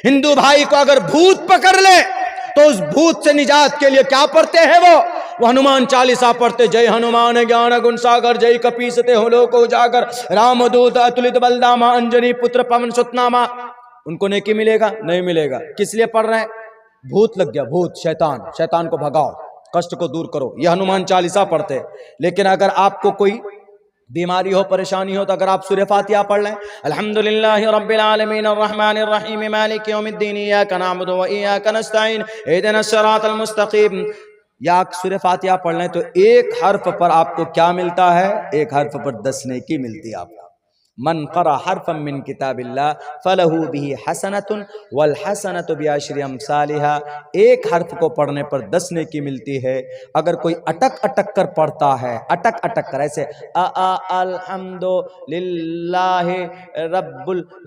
हिंदू भाई को अगर भूत पकड़ ले तो उस भूत से निजात के लिए क्या पढ़ते हैं वो हनुमान चालीसा पढ़ते, जय हनुमान ज्ञान गुण सागर, जय कपीसते हो लोक उजागर, रामदूत अतुलित बलदामा, अंजनी पुत्र पवन सुतनामा। उनको नेकी मिलेगा? नहीं मिलेगा। किस लिए पढ़ रहे हैं? भूत लग गया, भूत, शैतान, शैतान को भगाओ, कष्ट को दूर करो, ये हनुमान चालीसा पढ़ते। लेकिन अगर आपको कोई बीमारी हो, परेशानी हो, तो अगर आप सूरह फातिहा पढ़ लें, अल्हम्दुलिल्लाहि रब्बिल आलमीन अर्रहमानिर रहीम मालिकि यौमिद्दीन इय्याका नअबुदु व इय्याका नस्तईन इहदिनस सिरातल मुस्तकीम, या सूरह फातिहा पढ़ लें तो एक हर्फ पर आपको क्या मिलता है? एक हर्फ पर 10 नेकी मिलती है आपको। मन क़रा हर्फम मिन किताबिल्लाह फलहू बिही हसनतुन वल हसनतु बिअशरि अमसालिहा, एक हर्फ को पढ़ने पर 10 नेकी मिलती है। अगर कोई अटक अटक कर पढ़ता है, अटक अटक कर, ऐसे अल्हम्दुलिल्लाहि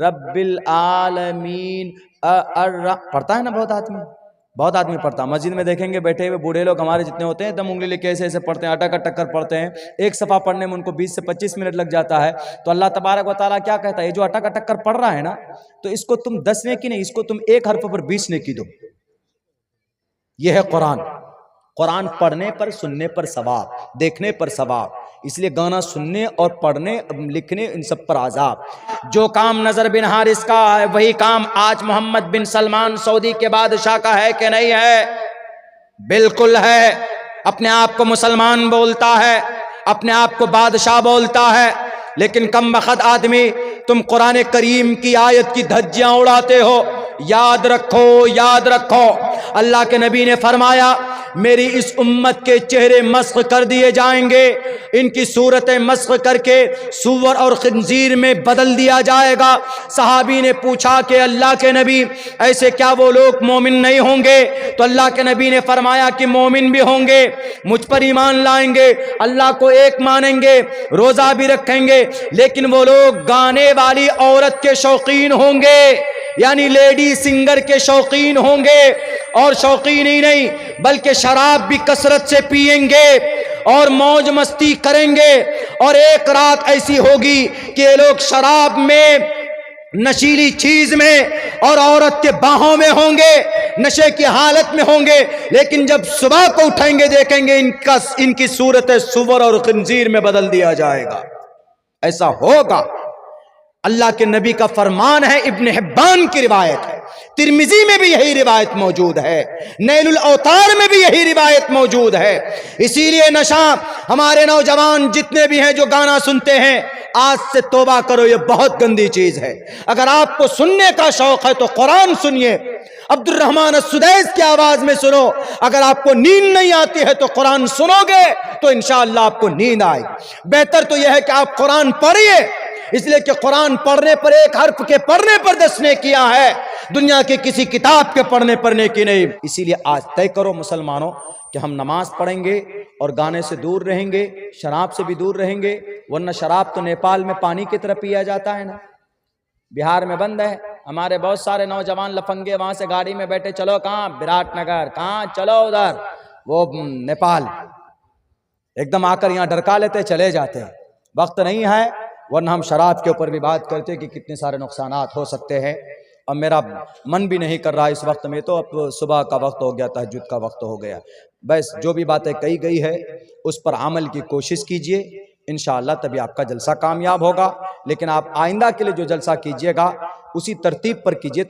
रब्बिल आलमीन पढ़ता है ना बहुत आदमी पढ़ता है। मस्जिद में देखेंगे बैठे हुए बूढ़े लोग हमारे जितने होते हैं, एकदम उंगली लेके ऐसे ऐसे पढ़ते हैं, अटक अटक कर पढ़ते हैं। एक सफ़ा पढ़ने में उनको 20 से 25 मिनट लग जाता है। तो अल्लाह तबारक व तआला क्या कहता है? ये जो अटक अटक कर पढ़ रहा है ना, तो इसको तुम 10 नेकी नहीं, इसको तुम एक हर्फ पर 20 नेकी दो। यह है कुरान। कुरान पढ़ने पर, सुनने पर सवाब, देखने पर सवाब, इसलिए गाना सुनने और पढ़ने, लिखने, इन सब पर आजाब। जो काम नजर बिन हारिस का है वही काम आज मोहम्मद बिन सलमान सऊदी के बादशाह का है कि नहीं है? बिल्कुल है। अपने आप को मुसलमान बोलता है, अपने आप को बादशाह बोलता है, लेकिन कम बख्त आदमी तुम कुरान करीम की आयत की धज्जियां उड़ाते हो। याद रखो, याद रखो, अल्लाह के नबी ने फरमाया मेरी इस उम्मत के चेहरे मस्ख कर दिए जाएंगे, इनकी सूरतें मस्ख करके सूअर और खिंजीर में बदल दिया जाएगा। सहाबी ने पूछा कि अल्लाह के नबी ऐसे क्या वो लोग मोमिन नहीं होंगे? तो अल्लाह के नबी ने फरमाया कि मोमिन भी होंगे, मुझ पर ईमान लाएंगे, अल्लाह को एक मानेंगे, रोजा भी रखेंगे, लेकिन वो लोग गाने वाली औरत के शौकीन होंगे, यानी लेडी सिंगर के शौकीन होंगे। और शौकीन ही नहीं बल्कि शराब भी कसरत से पिएंगे और मौज मस्ती करेंगे। और एक रात ऐसी होगी कि ये लोग शराब में, नशीली चीज में और औरत के बाहों में होंगे, नशे की हालत में होंगे, लेकिन जब सुबह को उठेंगे देखेंगे इनकी सूरतें सूअर और खिंजीर में बदल दिया जाएगा। ऐसा होगा, अल्लाह के नबी का फरमान है। इब्न हिब्बान की रिवायत है, तिरमिजी में भी यही रिवायत मौजूद है, नैलुल औतार में भी यही रिवायत मौजूद है। इसीलिए नशा, हमारे नौजवान जितने भी हैं जो गाना सुनते हैं, आज से तौबा करो, ये बहुत गंदी चीज है। अगर आपको सुनने का शौक है तो कुरान सुनिए, अब्दुल रहमान अस्सुदैस की आवाज में सुनो। अगर आपको नींद नहीं आती है तो कुरान सुनोगे तो इंशाअल्लाह आपको नींद आएगी। बेहतर तो यह है कि आप कुरान पढ़िए, इसलिए कि कुरान पढ़ने पर, एक हर्फ के पढ़ने पर 10 नेकियां है, दुनिया के किसी किताब के पढ़ने पर नेकी नहीं। इसीलिए आज तय करो मुसलमानों कि हम नमाज पढ़ेंगे और गाने से दूर रहेंगे, शराब से भी दूर रहेंगे। वरना शराब तो नेपाल में पानी की तरह पिया जाता है ना, बिहार में बंद है। हमारे बहुत सारे नौजवान लफंगे वहां से गाड़ी में बैठे, चलो कहाँ? विराटनगर। कहाँ? चलो उधर, वो नेपाल। एकदम आकर यहाँ डरका लेते, चले जाते हैं। वक्त नहीं है, वरना हम शराब के ऊपर भी बात करते हैं कि कितने सारे नुकसानात हो सकते हैं। अब मेरा मन भी नहीं कर रहा इस वक्त में, तो अब सुबह का वक्त हो गया, तहज्जुद का वक्त हो गया। बस जो भी बातें कही गई है उस पर अमल की कोशिश कीजिए, इंशाअल्लाह तभी आपका जलसा कामयाब होगा। लेकिन आप आइंदा के लिए जो जलसा कीजिएगा उसी तरतीब पर कीजिए।